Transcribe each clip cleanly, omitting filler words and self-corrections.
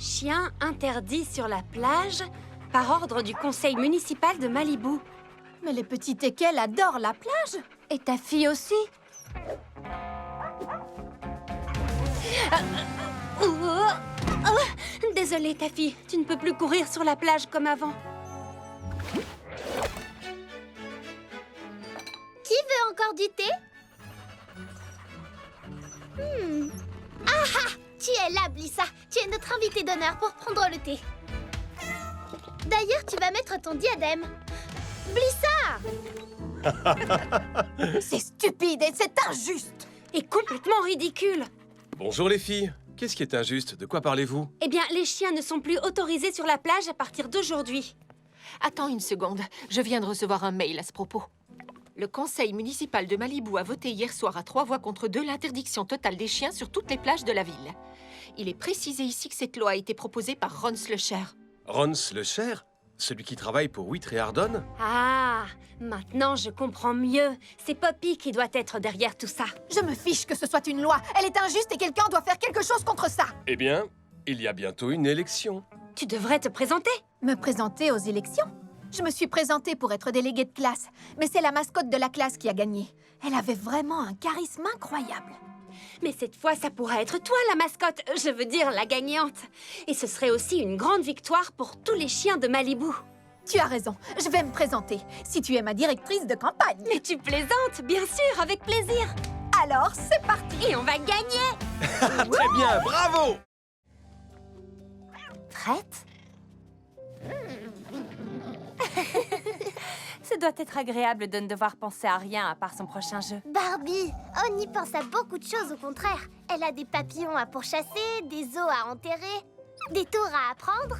Chien interdit sur la plage par ordre du conseil municipal de Malibu. Mais les petits teckels adorent la plage. Et ta fille aussi. Désolée, ta fille. Tu ne peux plus courir sur la plage comme avant. Qui veut encore du thé? Ah ah! Tu es là, Blissa. Tu es notre invitée d'honneur pour prendre le thé. D'ailleurs, tu vas mettre ton diadème. Blissa! C'est stupide et c'est injuste. Et complètement ridicule. Bonjour les filles. Qu'est-ce qui est injuste? De quoi parlez-vous? Eh bien, les chiens ne sont plus autorisés sur la plage à partir d'aujourd'hui. Attends une seconde, je viens de recevoir un mail à ce propos. Le conseil municipal de Malibu a voté hier soir à 3 voix contre 2 l'interdiction totale des chiens sur toutes les plages de la ville. Il est précisé ici que cette loi a été proposée par Ron Slusher. Ron Slusher? Celui qui travaille pour Wheat et Hardon? Ah, maintenant je comprends mieux. C'est Poppy qui doit être derrière tout ça. Je me fiche que ce soit une loi. Elle est injuste et quelqu'un doit faire quelque chose contre ça. Eh bien, il y a bientôt une élection. Tu devrais te présenter. Me présenter aux élections? Je me suis présentée pour être déléguée de classe, mais c'est la mascotte de la classe qui a gagné. Elle avait vraiment un charisme incroyable. Mais cette fois, ça pourra être toi la mascotte, je veux dire la gagnante. Et ce serait aussi une grande victoire pour tous les chiens de Malibu. Tu as raison, je vais me présenter, si tu es ma directrice de campagne. Mais tu plaisantes, bien sûr, avec plaisir. Alors, c'est parti. Et on va gagner. Très bien, bravo! Prête? Ce doit être agréable de ne devoir penser à rien à part son prochain jeu. Barbie, on y pense à beaucoup de choses au contraire. Elle a des papillons à pourchasser, des os à enterrer, des tours à apprendre.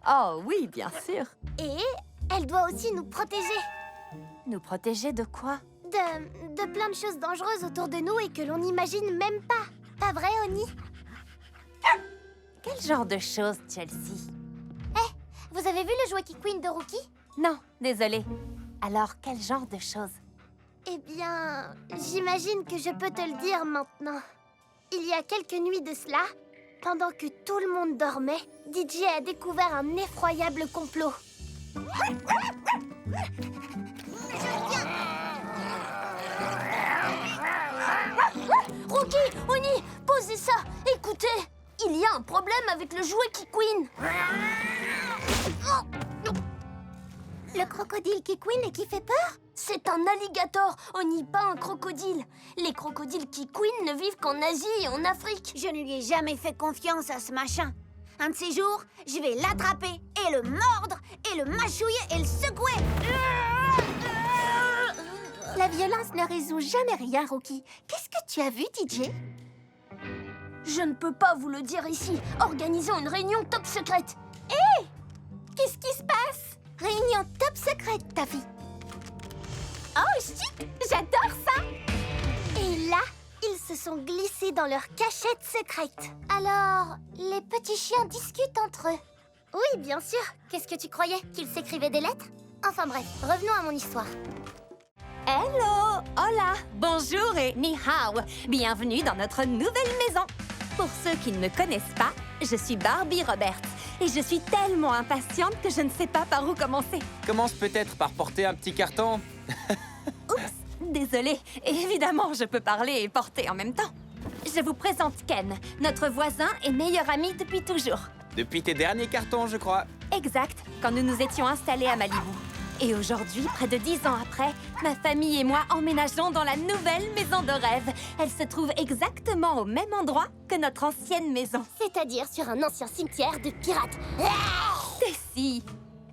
Oh oui, bien sûr. Et elle doit aussi nous protéger Nous protéger de quoi? de plein de choses dangereuses autour de nous et que l'on n'imagine même pas. Pas vrai, Oni? Quel genre de choses, Chelsea? Vous avez vu le jouet qui Queen de Rookie? Non, désolée. Alors, quel genre de choses? Eh bien, j'imagine que je peux te le dire maintenant. Il y a quelques nuits de cela, pendant que tout le monde dormait, DJ a découvert un effroyable complot. Rookie, Oni, posez ça. Écoutez, il y a un problème avec le jouet qui Queen. Le crocodile qui Queen et qui fait peur? C'est un alligator, Oni, pas un crocodile. Les crocodiles qui Queen ne vivent qu'en Asie et en Afrique. Je ne lui ai jamais fait confiance à ce machin. Un de ces jours, je vais l'attraper et le mordre et le mâchouiller et le secouer. La violence ne résout jamais rien, Rookie. Qu'est-ce que tu as vu, DJ? Je ne peux pas vous le dire ici. Organisons une réunion top secrète. Hé! Qu'est-ce qui se passe? Réunion top secrète, ta fille. Oh, chic! J'adore ça! Et là, ils se sont glissés dans leur cachette secrète. Alors, les petits chiens discutent entre eux. Oui, bien sûr. Qu'est-ce que tu croyais? Qu'ils s'écrivaient des lettres? Enfin bref, revenons à mon histoire. Hello! Hola! Bonjour et ni hao! Bienvenue dans notre nouvelle maison! Pour ceux qui ne me connaissent pas, je suis Barbie Roberts et je suis tellement impatiente que je ne sais pas par où commencer. Commence peut-être par porter un petit carton. Oups! Désolée. Évidemment, je peux parler et porter en même temps. Je vous présente Ken, notre voisin et meilleur ami depuis toujours. Depuis tes derniers cartons, je crois. Exact, quand nous nous étions installés à Malibu. Et aujourd'hui, près de 10 ans après, ma famille et moi emménageons dans la nouvelle maison de rêve. Elle se trouve exactement au même endroit que notre ancienne maison. C'est-à-dire sur un ancien cimetière de pirates. Si,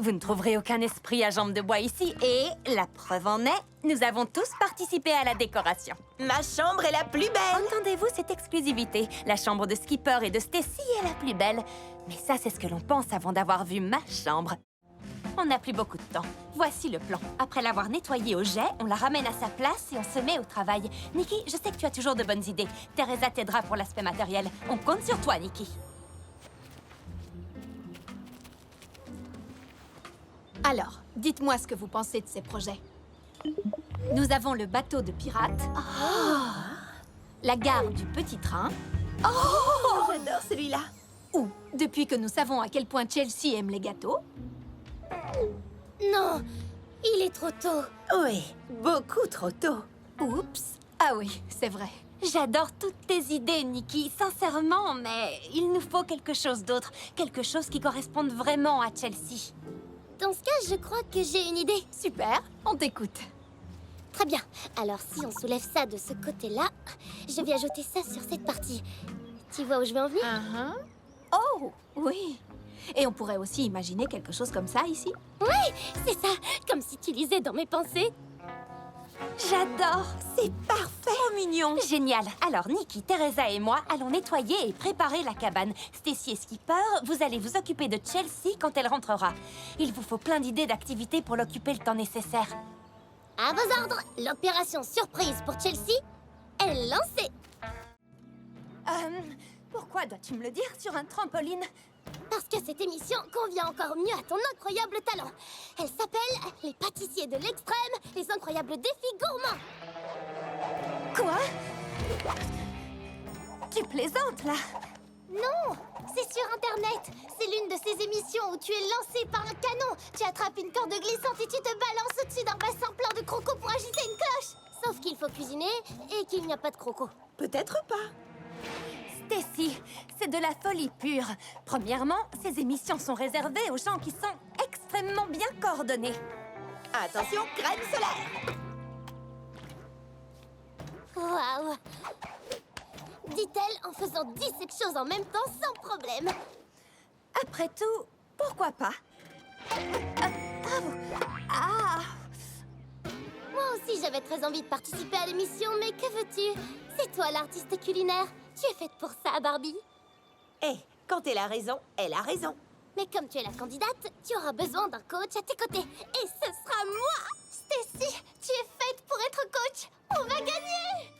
vous ne trouverez aucun esprit à jambes de bois ici. Et la preuve en est, nous avons tous participé à la décoration. Ma chambre est la plus belle. Entendez-vous cette exclusivité? La chambre de Skipper et de Stacy est la plus belle. Mais ça, c'est ce que l'on pense avant d'avoir vu ma chambre. On n'a plus beaucoup de temps. Voici le plan. Après l'avoir nettoyée au jet, on la ramène à sa place et on se met au travail. Nikki, je sais que tu as toujours de bonnes idées. Teresa t'aidera pour l'aspect matériel. On compte sur toi, Nikki. Alors, dites-moi ce que vous pensez de ces projets. Nous avons le bateau de pirates, la gare du petit train, Oh, j'adore celui-là. ou Depuis que nous savons à quel point Chelsea aime les gâteaux. Non, il est trop tôt. Oui, beaucoup trop tôt. Oups. Ah oui, c'est vrai. J'adore toutes tes idées, Nikki, sincèrement, mais il nous faut quelque chose d'autre. Quelque chose qui corresponde vraiment à Chelsea. Dans ce cas, je crois que j'ai une idée. Super, on t'écoute. Très bien. Alors, si on soulève ça de ce côté-là, je vais ajouter ça sur cette partie. Tu vois où je vais en venir? Oh, oui. Et on pourrait aussi imaginer quelque chose comme ça ici. C'est ça, comme si tu lisais dans mes pensées. J'adore. C'est parfait. Trop mignon. Génial. Alors, Nikki, Teresa et moi allons nettoyer et préparer la cabane. Stacy et Skipper, vous allez vous occuper de Chelsea quand elle rentrera. Il vous faut plein d'idées d'activités pour l'occuper le temps nécessaire. À vos ordres, l'opération surprise pour Chelsea est lancée. Pourquoi dois-tu me le dire sur un trampoline? Parce que cette émission convient encore mieux à ton incroyable talent. Elle s'appelle Les pâtissiers de l'extrême, les incroyables défis gourmands. Quoi? Tu plaisantes, là? Non, c'est sur Internet. C'est l'une de ces émissions où tu es lancé par un canon. Tu attrapes une corde glissante et tu te balances au-dessus d'un bassin plein de crocos pour agiter une cloche. Sauf qu'il faut cuisiner et qu'il n'y a pas de crocos. Peut-être pas. Stacy, c'est de la folie pure. Premièrement, ces émissions sont réservées aux gens qui sont extrêmement bien coordonnés. Attention, crème solaire! Waouh! Dit-elle en faisant 17 choses en même temps sans problème. Après tout, pourquoi pas? Moi aussi, j'avais très envie de participer à l'émission, mais que veux-tu? C'est toi l'artiste culinaire. Tu es faite pour ça, Barbie. Quand elle a raison, elle a raison. Mais comme tu es la candidate, tu auras besoin d'un coach à tes côtés. Et ce sera moi! Stacy, tu es faite pour être coach. On va gagner!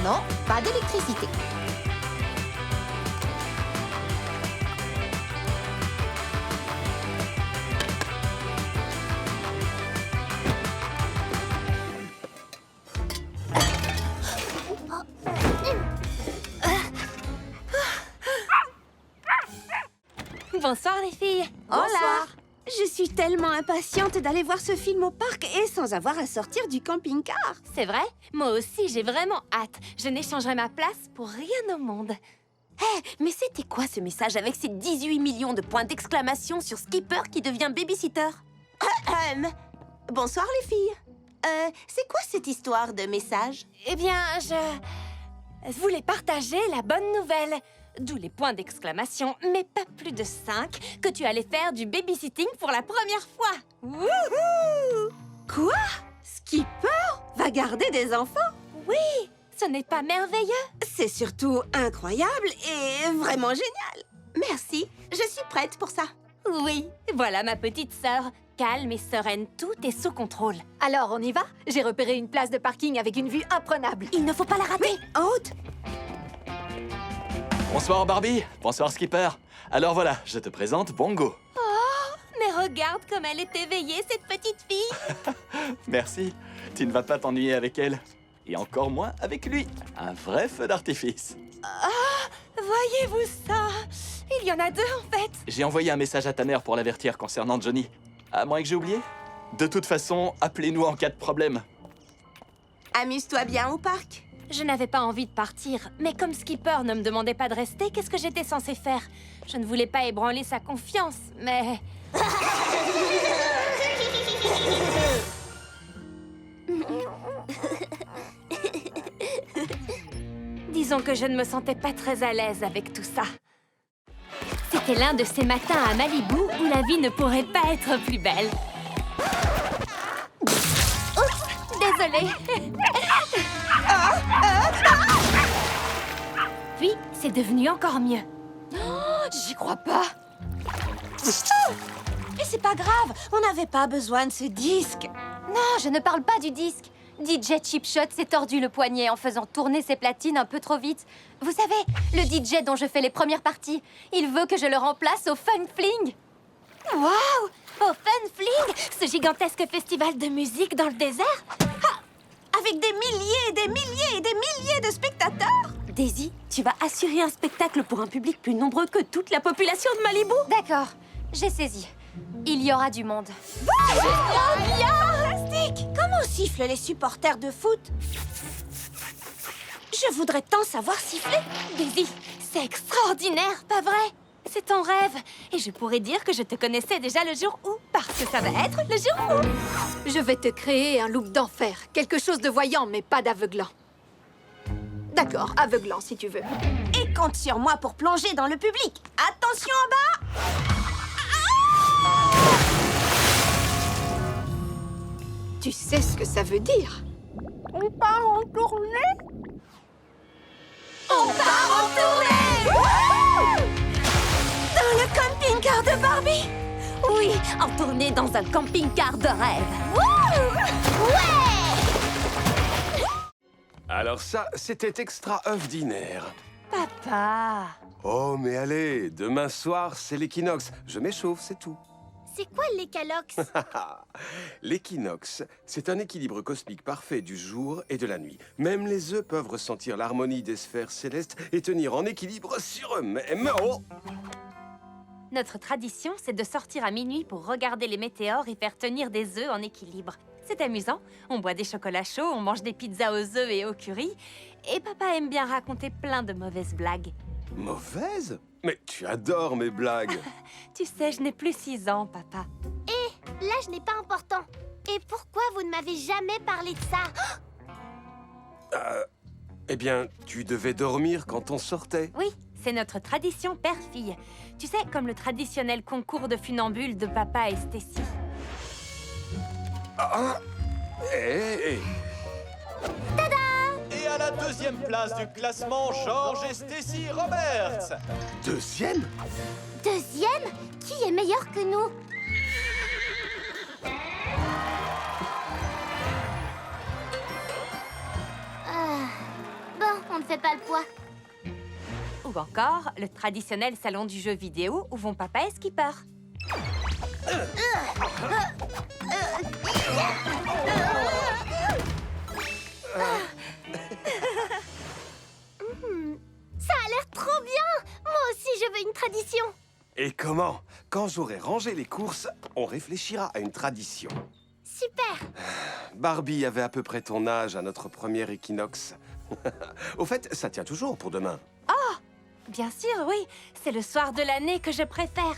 Non, pas d'électricité. Bonsoir les filles. Bonsoir. Je suis tellement impatiente d'aller voir ce film au parc et sans avoir à sortir du camping-car. C'est vrai? Moi aussi, j'ai vraiment hâte. Je n'échangerai ma place pour rien au monde. Mais c'était quoi ce message avec ces 18 millions de points d'exclamation sur Skipper qui devient babysitter? Bonsoir les filles. C'est quoi cette histoire de message? Eh bien, je voulais partager la bonne nouvelle. D'où les points d'exclamation, mais pas plus de 5, que tu allais faire du babysitting pour la première fois. Wouhou! Quoi? Skipper va garder des enfants? Oui, ce n'est pas merveilleux? C'est surtout incroyable et vraiment génial. Merci, je suis prête pour ça. Oui, voilà ma petite sœur. Calme et sereine, tout est sous contrôle. Alors, on y va? J'ai repéré une place de parking avec une vue imprenable. Il ne faut pas la rater. En haute. Bonsoir Barbie, bonsoir Skipper. Alors voilà, je te présente Bongo. Mais regarde comme elle est éveillée, cette petite fille. Merci, tu ne vas pas t'ennuyer avec elle. Et encore moins avec lui. Un vrai feu d'artifice. Voyez-vous ça? Il y en a deux en fait. J'ai envoyé un message à ta mère pour l'avertir concernant Johnny. À moins que j'ai oublié? De toute façon, appelez-nous en cas de problème. Amuse-toi bien au parc. Je n'avais pas envie de partir, mais comme Skipper ne me demandait pas de rester, qu'est-ce que j'étais censée faire? Je ne voulais pas ébranler sa confiance, mais... Disons que je ne me sentais pas très à l'aise avec tout ça. C'était l'un de ces matins à Malibu où la vie ne pourrait pas être plus belle. désolée. Puis, c'est devenu encore mieux. J'y crois pas. Mais c'est pas grave, on n'avait pas besoin de ce disque. Non, je ne parle pas du disque. DJ Chipshot s'est tordu le poignet en faisant tourner ses platines un peu trop vite. Vous savez, le DJ dont je fais les premières parties, il veut que je le remplace au Fun Fling. Waouh! Au Fun Fling, ce gigantesque festival de musique dans le désert. Avec des milliers et des milliers et des milliers de spectateurs. Daisy, tu vas assurer un spectacle pour un public plus nombreux que toute la population de Malibu. D'accord, j'ai saisi. Il y aura du monde. Fantastique! Comment sifflent les supporters de foot? Je voudrais tant savoir siffler. Daisy, c'est extraordinaire, pas vrai? C'est ton rêve. Et je pourrais dire que je te connaissais déjà le jour où, parce que ça va être le jour où. Je vais te créer un look d'enfer. Quelque chose de voyant, mais pas d'aveuglant. D'accord, aveuglant si tu veux. Et compte sur moi pour plonger dans le public. Attention en bas! Tu sais ce que ça veut dire? On part en tournée? On part en tournée! Dans le camping-car de Barbie? Oui, en tournée dans un camping-car de rêve. Alors ça, c'était extraordinaire. Papa. Oh, mais allez, demain soir, c'est l'équinoxe. Je m'échauffe, c'est tout. C'est quoi l'écalox? L'équinoxe, c'est un équilibre cosmique parfait du jour et de la nuit. Même les œufs peuvent ressentir l'harmonie des sphères célestes et tenir en équilibre sur eux-mêmes. Oh! Notre tradition, c'est de sortir à minuit pour regarder les météores et faire tenir des œufs en équilibre. C'est amusant. On boit des chocolats chauds, on mange des pizzas aux œufs et au curry. Et papa aime bien raconter plein de mauvaises blagues. Mauvaise? Mais tu adores mes blagues. Tu sais, je n'ai plus 6 ans, papa. L'âge n'est pas important. Et pourquoi vous ne m'avez jamais parlé de ça? Eh bien, tu devais dormir quand on sortait. Oui, c'est notre tradition père-fille. Tu sais, comme le traditionnel concours de funambules de papa et Stacy. Et Et à la deuxième place du classement, George et Stacy Roberts. deuxième? Deuxième? Qui est meilleur que nous? Bon, on ne fait pas le poids. Ou encore, le traditionnel salon du jeu vidéo où vont papa et Skipper. Ça a l'air trop bien! Moi aussi, je veux une tradition. Et comment? Quand j'aurai rangé les courses, on réfléchira à une tradition. Super! Barbie avait à peu près ton âge à notre premier équinoxe. Au fait, ça tient toujours pour demain. Bien sûr, oui. C'est le soir de l'année que je préfère.